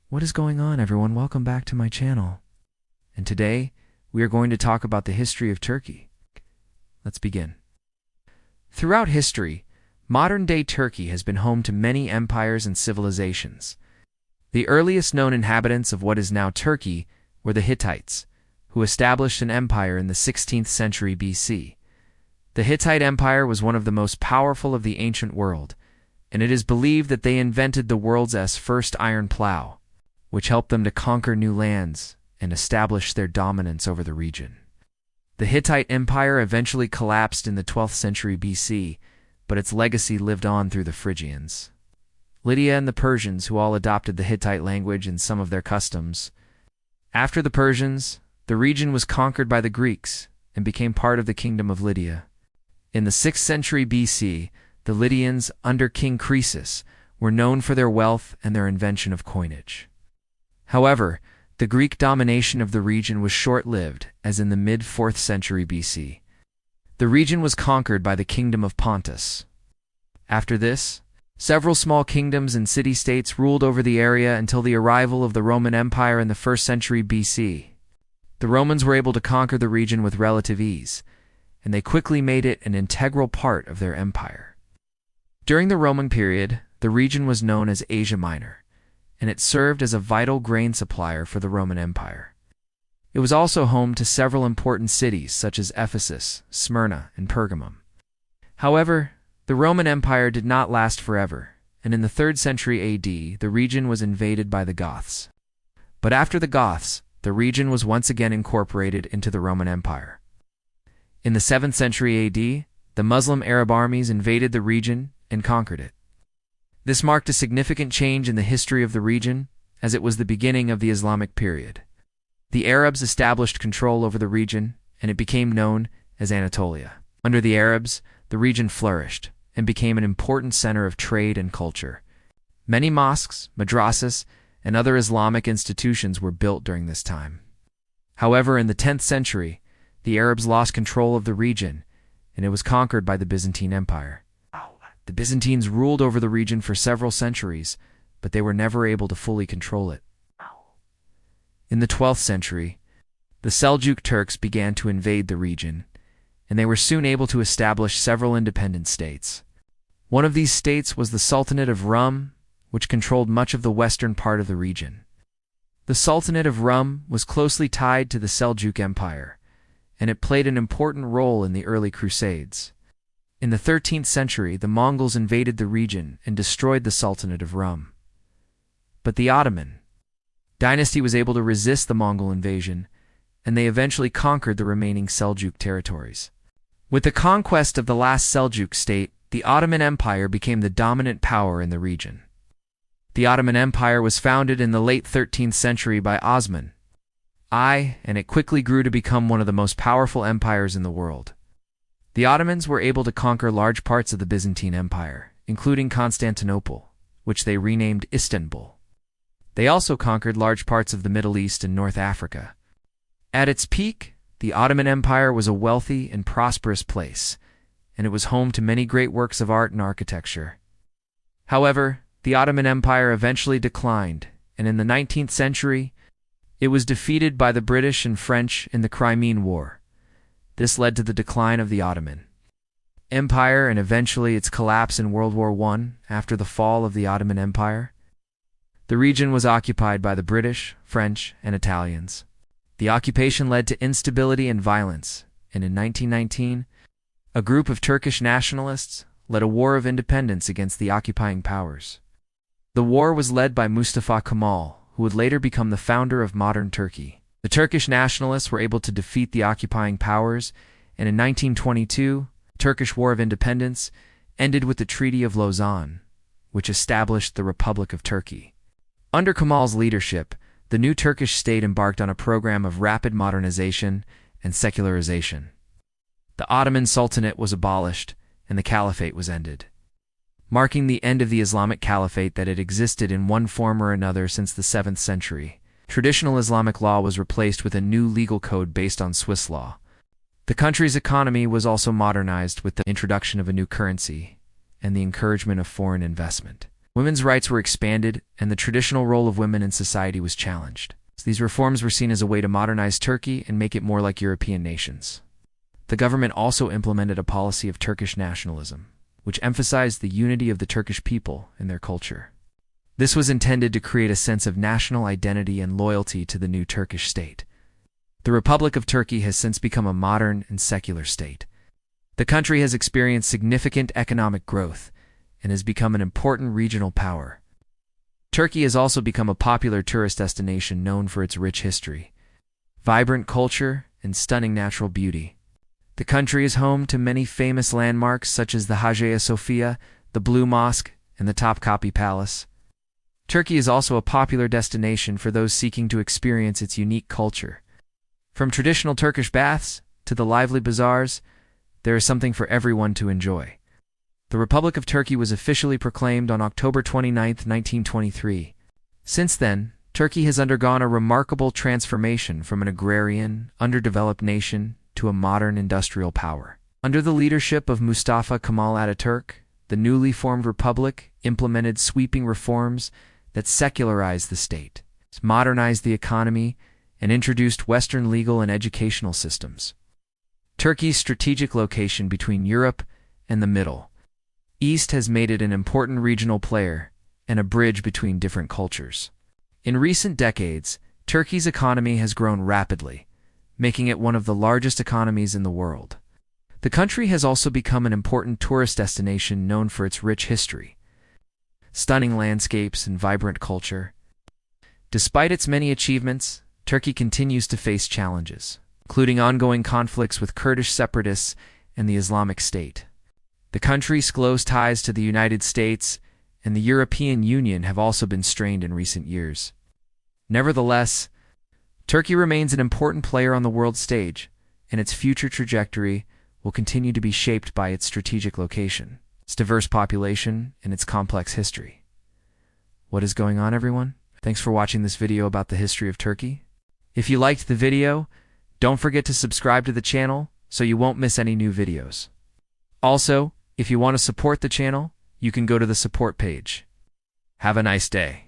What is going on, everyone? Welcome back to my channel. And today, we are going to talk about the history of Turkey. Let's begin. Throughout history, modern-day Turkey has been home to many empires and civilizations. The earliest known inhabitants of what is now Turkey were the Hittites, who established an empire in the 16th century BC. The Hittite Empire was one of the most powerful of the ancient world, and it is believed that they invented the world's first iron plow, which helped them to conquer new lands and establish their dominance over the region. The Hittite Empire eventually collapsed in the 12th century BC, but its legacy lived on through the Phrygians, Lydia, and the Persians, who all adopted the Hittite language and some of their customs. After the Persians, the region was conquered by the Greeks and became part of the Kingdom of Lydia. In the 6th century BC, the Lydians, under King Croesus, were known for their wealth and their invention of coinage. However, the Greek domination of the region was short-lived, as in the mid-4th century BC. The region was conquered by the Kingdom of Pontus. After this, several small kingdoms and city-states ruled over the area until the arrival of the Roman Empire in the 1st century BC. The Romans were able to conquer the region with relative ease, and they quickly made it an integral part of their empire. During the Roman period, the region was known as Asia Minor, and it served as a vital grain supplier for the Roman Empire. It was also home to several important cities such as Ephesus, Smyrna, and Pergamum. However, the Roman Empire did not last forever, and in the 3rd century AD, the region was invaded by the Goths. But after the Goths, the region was once again incorporated into the Roman Empire. In the 7th century AD, the Muslim Arab armies invaded the region and conquered it. This marked a significant change in the history of the region, as it was the beginning of the Islamic period. The Arabs established control over the region, and it became known as Anatolia. Under the Arabs, the region flourished and became an important center of trade and culture. Many mosques, madrasas, and other Islamic institutions were built during this time. However, in the 10th century, the Arabs lost control of the region, and it was conquered by the Byzantine Empire. The Byzantines ruled over the region for several centuries, but they were never able to fully control it. In the 12th century, the Seljuk Turks began to invade the region, and they were soon able to establish several independent states. One of these states was the Sultanate of Rum, which controlled much of the western part of the region. The Sultanate of Rum was closely tied to the Seljuk Empire, and it played an important role in the early Crusades. In the 13th century, the Mongols invaded the region and destroyed the Sultanate of Rum. But the Ottoman dynasty was able to resist the Mongol invasion, and they eventually conquered the remaining Seljuk territories. With the conquest of the last Seljuk state, the Ottoman Empire became the dominant power in the region. The Ottoman Empire was founded in the late 13th century by Osman I, and it quickly grew to become one of the most powerful empires in the world. The Ottomans were able to conquer large parts of the Byzantine Empire, including Constantinople, which they renamed Istanbul. They also conquered large parts of the Middle East and North Africa. At its peak, the Ottoman Empire was a wealthy and prosperous place, and it was home to many great works of art and architecture. However, the Ottoman Empire eventually declined, and in the 19th century, it was defeated by the British and French in the Crimean War. This led to the decline of the Ottoman Empire and eventually its collapse in World War I after the fall of the Ottoman Empire. The region was occupied by the British, French, and Italians. The occupation led to instability and violence, and in 1919, a group of Turkish nationalists led a war of independence against the occupying powers. The war was led by Mustafa Kemal, who would later become the founder of modern Turkey. The Turkish nationalists were able to defeat the occupying powers, and in 1922, the Turkish War of Independence ended with the Treaty of Lausanne, which established the Republic of Turkey. Under Kemal's leadership, the new Turkish state embarked on a program of rapid modernization and secularization. The Ottoman Sultanate was abolished, and the Caliphate was ended, marking the end of the Islamic Caliphate that had existed in one form or another since the 7th century. Traditional Islamic law was replaced with a new legal code based on Swiss law. The country's economy was also modernized with the introduction of a new currency and the encouragement of foreign investment. Women's rights were expanded, and the traditional role of women in society was challenged. These reforms were seen as a way to modernize Turkey and make it more like European nations. The government also implemented a policy of Turkish nationalism, which emphasized the unity of the Turkish people and their culture. This was intended to create a sense of national identity and loyalty to the new Turkish state. The Republic of Turkey has since become a modern and secular state. The country has experienced significant economic growth and has become an important regional power. Turkey has also become a popular tourist destination known for its rich history, vibrant culture, and stunning natural beauty. The country is home to many famous landmarks such as the Hagia Sophia, the Blue Mosque, and the Topkapi Palace. Turkey is also a popular destination for those seeking to experience its unique culture. From traditional Turkish baths to the lively bazaars, there is something for everyone to enjoy. The Republic of Turkey was officially proclaimed on October 29, 1923. Since then, Turkey has undergone a remarkable transformation from an agrarian, underdeveloped nation to a modern industrial power. Under the leadership of Mustafa Kemal Atatürk, the newly formed republic implemented sweeping reforms that secularized the state, modernized the economy, and introduced Western legal and educational systems. Turkey's strategic location between Europe and the Middle East has made it an important regional player and a bridge between different cultures. In recent decades, Turkey's economy has grown rapidly, making it one of the largest economies in the world. The country has also become an important tourist destination known for its rich history, stunning landscapes, and vibrant culture. Despite its many achievements, Turkey continues to face challenges, including ongoing conflicts with Kurdish separatists and the Islamic State. The country's close ties to the United States and the European Union have also been strained in recent years. Nevertheless, Turkey remains an important player on the world stage, and its future trajectory will continue to be shaped by its strategic location, its diverse population, and its complex history. What is going on, everyone? Thanks for watching this video about the history of Turkey. If you liked the video, don't forget to subscribe to the channel so you won't miss any new videos. Also, if you want to support the channel, you can go to the support page. Have a nice day.